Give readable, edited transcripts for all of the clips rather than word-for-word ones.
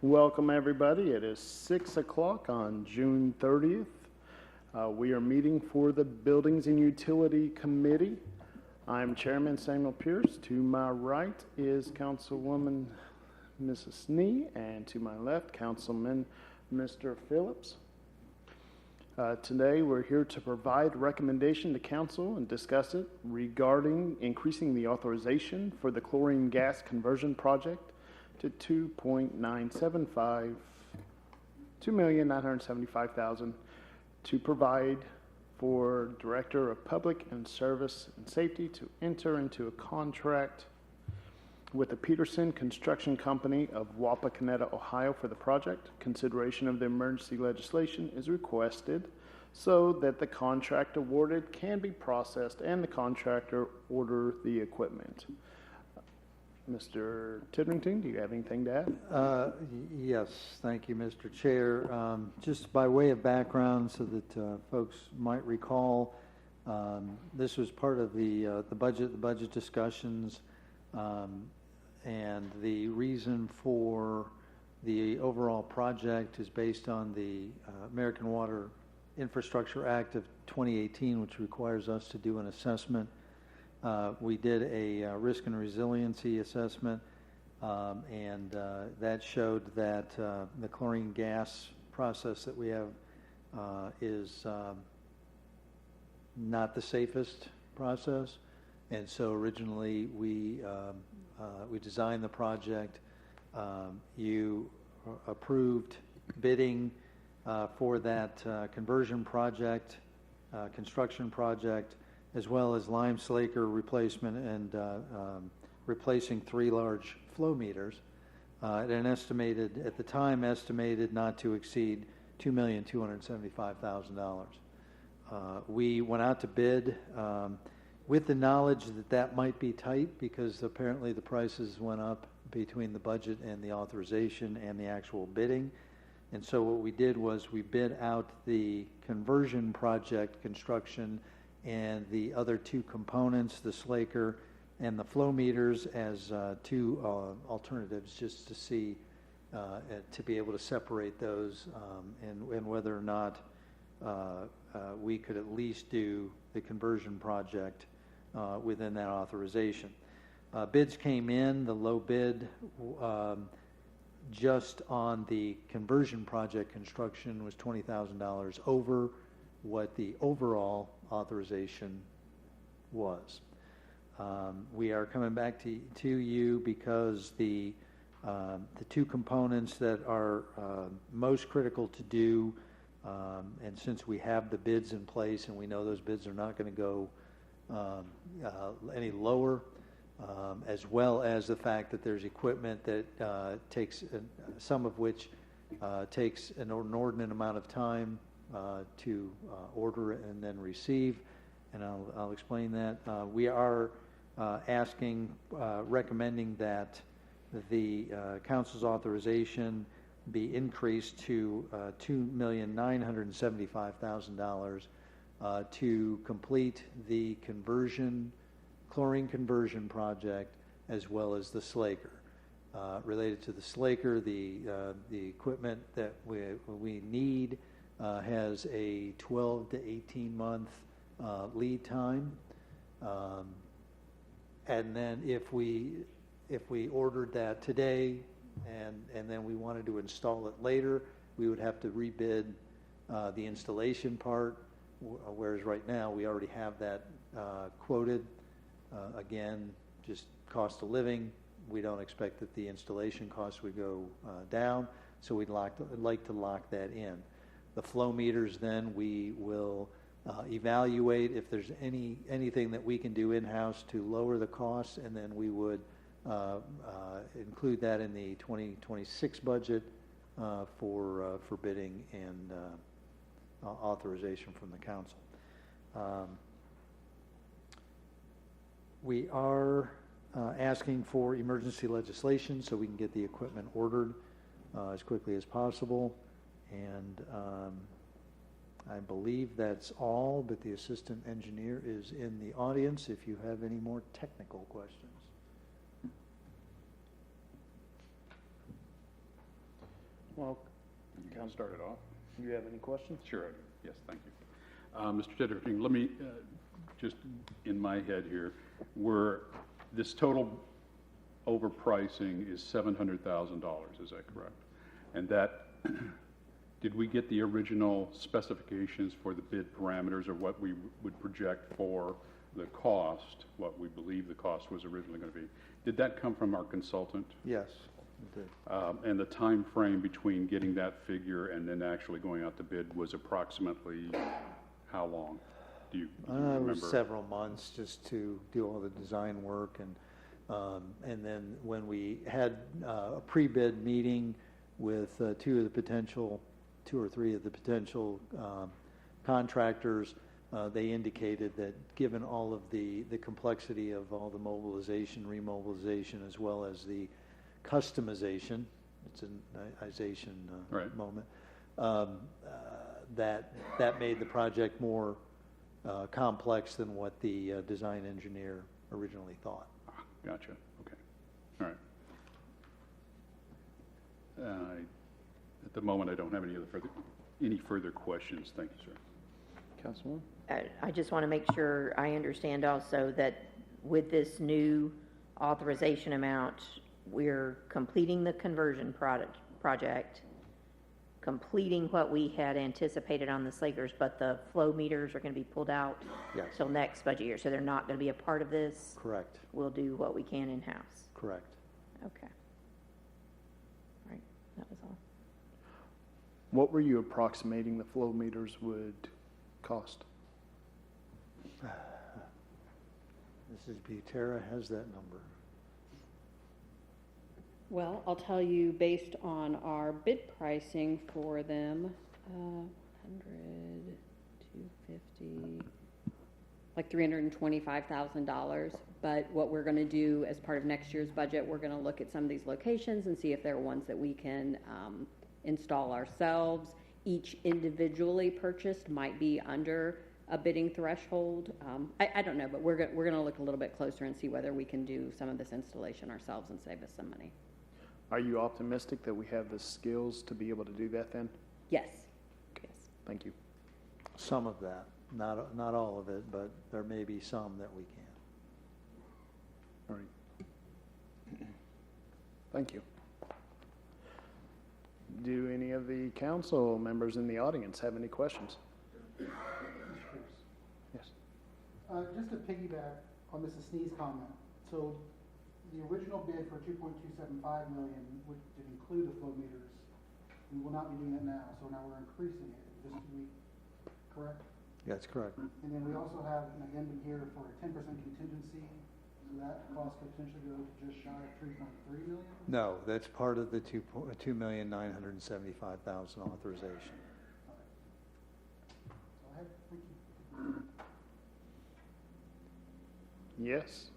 Welcome, everybody. It is 6 o'clock on June 30th. We are meeting for the Buildings and Utility Committee. I'm Chairman Samuel Pierce. To my right is Councilwoman Mrs. Snee, and to my left, Councilman Mr. Phillips. Today, we're here to provide recommendation to Council and discuss it regarding increasing the authorization for the chlorine gas conversion project to $2,975,000 to provide for Director of Public and Service and Safety to enter into a contract with the Peterson Construction Company of Wapakoneta, Ohio for the project. Consideration of the emergency legislation is requested so that the contract awarded can be processed and the contractor order the equipment. Mr. Tidrington, do you have anything to add? Yes, thank you, Mr. Chair. Just by way of background so that folks might recall, this was part of the budget discussions, and the reason for the overall project is based on the American Water Infrastructure Act of 2018, which requires us to do an assessment. We did a risk and resiliency assessment, and that showed that the chlorine gas process that we have is not the safest process. And so originally we designed the project. You approved bidding for that conversion project, construction project, as well as lime slaker replacement and replacing 3 large flow meters at the time estimated not to exceed $2,275,000. We went out to bid with the knowledge that that might be tight because apparently the prices went up between the budget and the authorization and the actual bidding. And so what we did was we bid out the conversion project construction and the other 2 components, the slaker and the flow meters, as 2 alternatives, just to see, to be able to separate those and whether or not we could at least do the conversion project within that authorization. Bids came in. The low bid just on the conversion project construction was $20,000 over what the overall authorization was. We are coming back to you because the 2 components that are most critical to do, and since we have the bids in place and we know those bids are not going to go any lower, as well as the fact that there's equipment that takes, some of which takes an inordinate amount of time to order and then receive, and I'll explain that. We are recommending that the Council's authorization be increased to $2,975,000 to complete the chlorine conversion project, as well as the slaker. Related to the slaker, the equipment that we need has a 12 to 18 month lead time, and then if we ordered that today and then we wanted to install it later, we would have to rebid the installation part, whereas right now we already have that quoted. Again, just cost of living, we don't expect that the installation costs would go down, so we'd like to lock that in. The flow meters, then we will evaluate if there's anything that we can do in-house to lower the costs, and then we would include that in the 2026 budget for bidding and authorization from the Council. We are asking for emergency legislation so we can get the equipment ordered as quickly as possible. And I believe that's all, but the assistant engineer is in the audience if you have any more technical questions. Well, You can start it off. you have any questions? Sure, I do. Yes, thank you. Mr. Tedderking, let me, just in my head here, this total overpricing is $700,000, is that correct? And that, did we get the original specifications for the bid parameters or what we would project for the cost, what we believe the cost was originally going to be? Did that come from our consultant? Yes, it did. And the time frame between getting that figure and then actually going out to bid was approximately how long? Do you It remember? was several months just to do all the design work, and then when we had a pre-bid meeting with two or three of the potential contractors, they indicated that given all of the complexity of all the mobilization, remobilization, as well as the customization, it's an ization Right. moment, that made the project more complex than what the design engineer originally thought. Gotcha, okay, all right. At the moment, I don't have any further questions. Thank you, sir. Councilwoman? I just want to make sure I understand also that with this new authorization amount, we're completing the conversion project, completing what we had anticipated on the Slakers, but the flow meters are going to be pulled out Yes. till next budget year, so they're not going to be a part of this. Correct, We'll do what we can in-house. correct. Okay. All right, that was all. What were you approximating the flow meters would cost? Mrs. Butera has that number. Well, I'll tell you, based on our bid pricing for them, 100, 250, like $325,000. But what we're going to do as part of next year's budget, we're going to look at some of these locations and see if there are ones that we can install ourselves. Each individually purchased might be under a bidding threshold. I don't know, but we're going to look a little bit closer and see whether we can do some of this installation ourselves and save us some money. Are you optimistic that we have the skills to be able to do that then? Yes. Yes. Thank you. Some of that, not all of it, but there may be some that we can. All right. Thank you. Do any of the council members in the audience have any questions? Yes. Just to piggyback on Mrs. Snee's comment, so the original bid for $2.275 million did include the flow meters. We will not be doing that now, so now we're increasing it. Just to be correct? That's correct. And then we also have an addendum here for a 10% contingency, so that cost could potentially go to just shy of $3.3 million? No, that's part of the $2,975,000 authorization. So I have, thank you. Yes.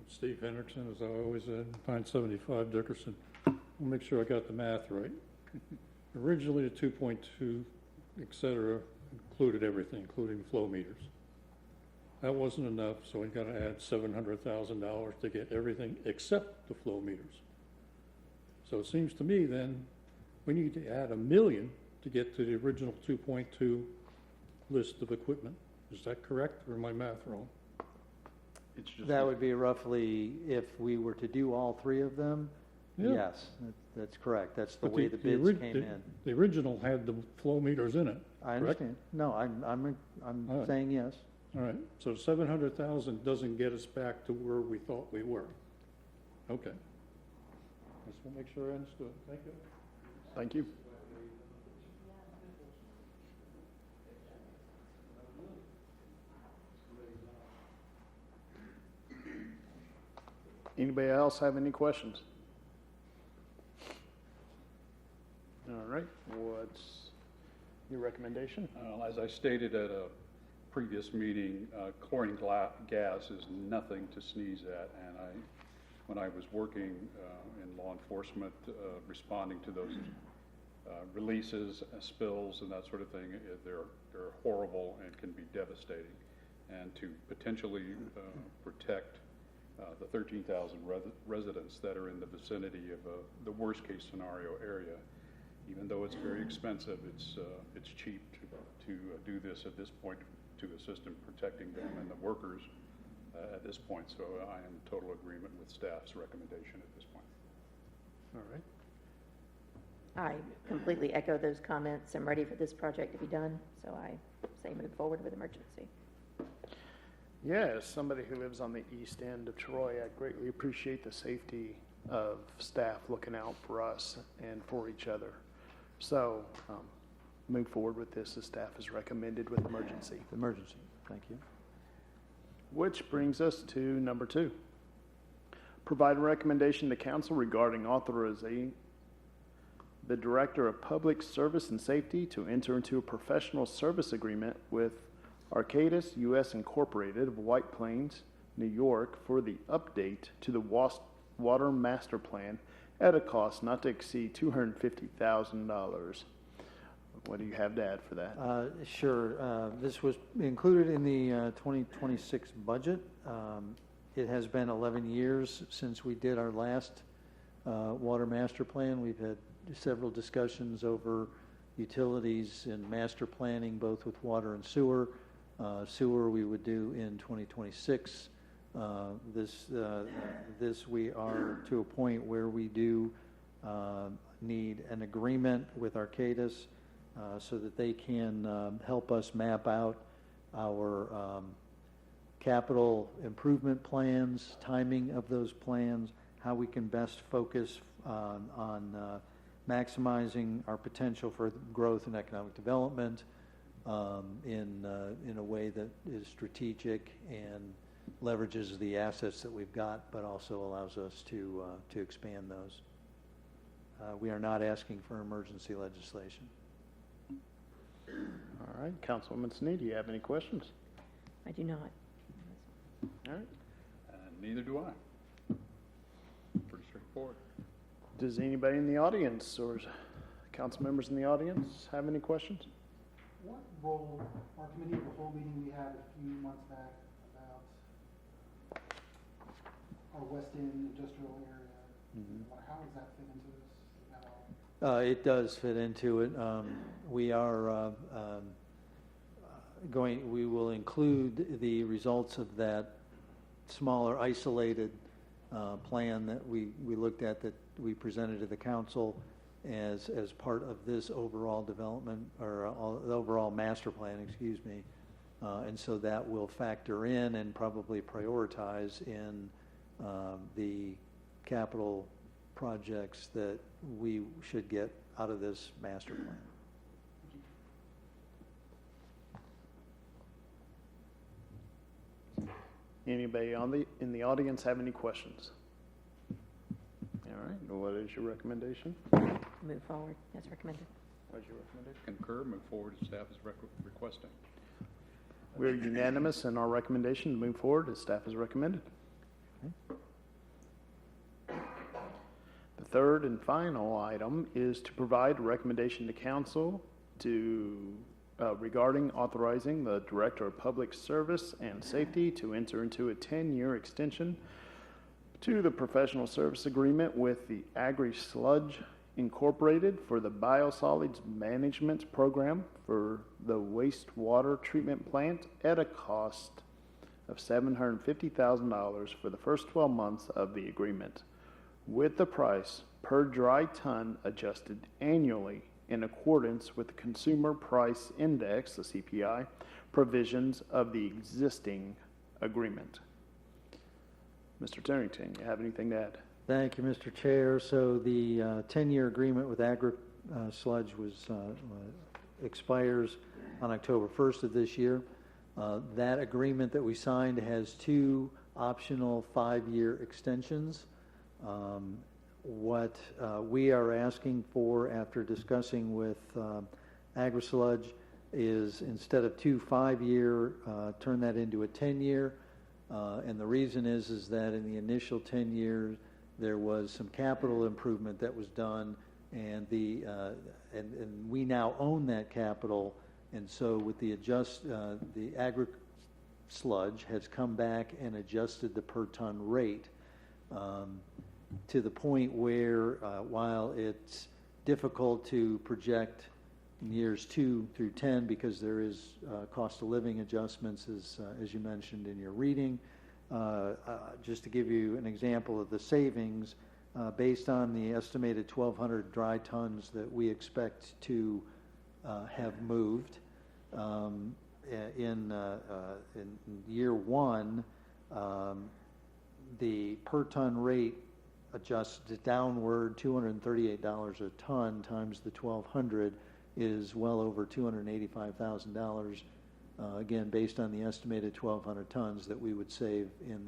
Steve Hendrickson, as I always said, Pine 75 Dickerson. I'll make sure I got the math right. Originally, the 2.2, et cetera, included everything, including flow meters. That wasn't enough, so we got to add $700,000 to get everything except the flow meters. So it seems to me then we need to add $1 million to get to the original 2.2 list of equipment. Is that correct, or am my math wrong? It's just That would be roughly, if we were to do all three of them, Yeah. yes, that's correct. That's the But way the bids came in. The original had the flow meters in it. I correct? understand. No, I'm All right. saying yes. All right, so 700,000 doesn't get us back to where we thought we were. Okay. Just want to make sure I understood. Thank you. Thank you. Anybody else have any questions? All right, what's your recommendation? As I stated at a previous meeting, chlorine gas is nothing to sneeze at, and when I was working in law enforcement, responding to those releases, spills, and that sort of thing, they're horrible and can be devastating. And to potentially protect the 13,000 residents that are in the vicinity of the worst-case scenario area. Even though it's very expensive, it's cheap to do this at this point to assist in protecting them and the workers at this point. So I am in total agreement with staff's recommendation at this point. All right. I completely echo those comments. I'm ready for this project to be done, so I say move forward with emergency. Yeah, as somebody who lives on the east end of Troy, I greatly appreciate the safety of staff looking out for us and for each other. So, move forward with this as staff has recommended with emergency. Emergency, thank you. Which brings us to number 2. Provide a recommendation to council regarding authorizing the Director of Public Service and Safety to enter into a professional service agreement with Arcadis US Inc. of White Plains, New York for the update to the Wastewater Master Plan at a cost not to exceed $250,000. What do you have to add for that? Sure. This was included in the 2026 budget. It has been 11 years since we did our last water master plan. We've had several discussions over utilities and master planning, both with water and sewer. Sewer we would do in 2026. This we are to a point where we do need an agreement with Arcadis so that they can help us map out our capital improvement plans, timing of those plans, how we can best focus on maximizing our potential for growth and economic development in a way that is strategic and leverages the assets that we've got, but also allows us to expand those. We are not asking for emergency legislation. All right, Councilwoman Sneed, do you have any questions? I do not. All right. Neither do I. Pretty straightforward. Does anybody in the audience or council members in the audience have any questions? What role, our committee of the whole meeting we had a few months back about our West End industrial area, how does that fit into this at all? It does fit into it. We are we will include the results of that smaller isolated plan that we looked at, that we presented to the council as part of this overall development, or the overall master plan, excuse me. And so that will factor in and probably prioritize in the capital projects that we should get out of this master plan. Anybody in the audience have any questions? All right, what is your recommendation? Move forward as recommended. What is your recommendation? Concur, move forward as staff is requesting. We're unanimous in our recommendation to move forward as staff has recommended. The third and final item is to provide a recommendation to council regarding authorizing the Director of Public Service and Safety to enter into a 10-year extension to the professional service agreement with the Agri-Sludge Incorporated for the Biosolids Management Program for the Wastewater Treatment Plant at a cost of $750,000 for the first 12 months of the agreement, with the price per dry ton adjusted annually in accordance with the Consumer Price Index, the CPI, provisions of the existing agreement. Mr. Turrington, you have anything to add? Thank you, Mr. Chair. So the 10-year agreement with Agri-Sludge expires on October 1st of this year. That agreement that we signed has 2 optional 5-year extensions. What we are asking for after discussing with Agri-Sludge is, instead of 2 5-year, turn that into a 10-year. And the reason is that in the initial 10 years, there was some capital improvement that was done, and and we now own that capital. And so with the sludge has come back and adjusted the per ton rate to the point where, while it's difficult to project in years 2 through 10 because there is cost of living adjustments, as you mentioned in your reading, just to give you an example of the savings, based on the estimated 1,200 dry tons that we expect to have moved in year 1, the per ton rate adjusts downward. $238 a ton times the 1,200 is well over $285,000. Again, based on the estimated 1,200 tons that we would save in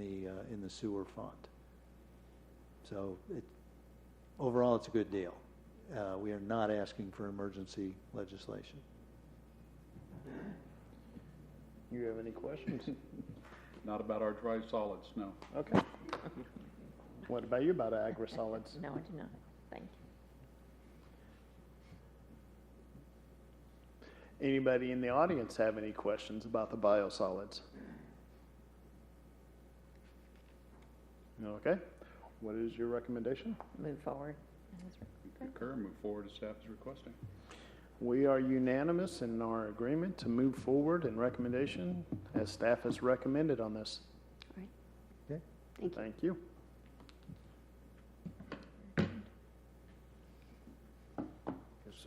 the sewer fund. So overall, it's a good deal. We are not asking for emergency legislation. You have any questions? Not about our dry solids, no. Okay. What about you about Agri-Solids? No, I do not. Thank you. Anybody in the audience have any questions about the biosolids? Okay. What is your recommendation? Move forward. Concur, move forward as staff is requesting. We are unanimous in our agreement to move forward in recommendation as staff has recommended on this. All right. Okay. Thank you. Thank you. Yes,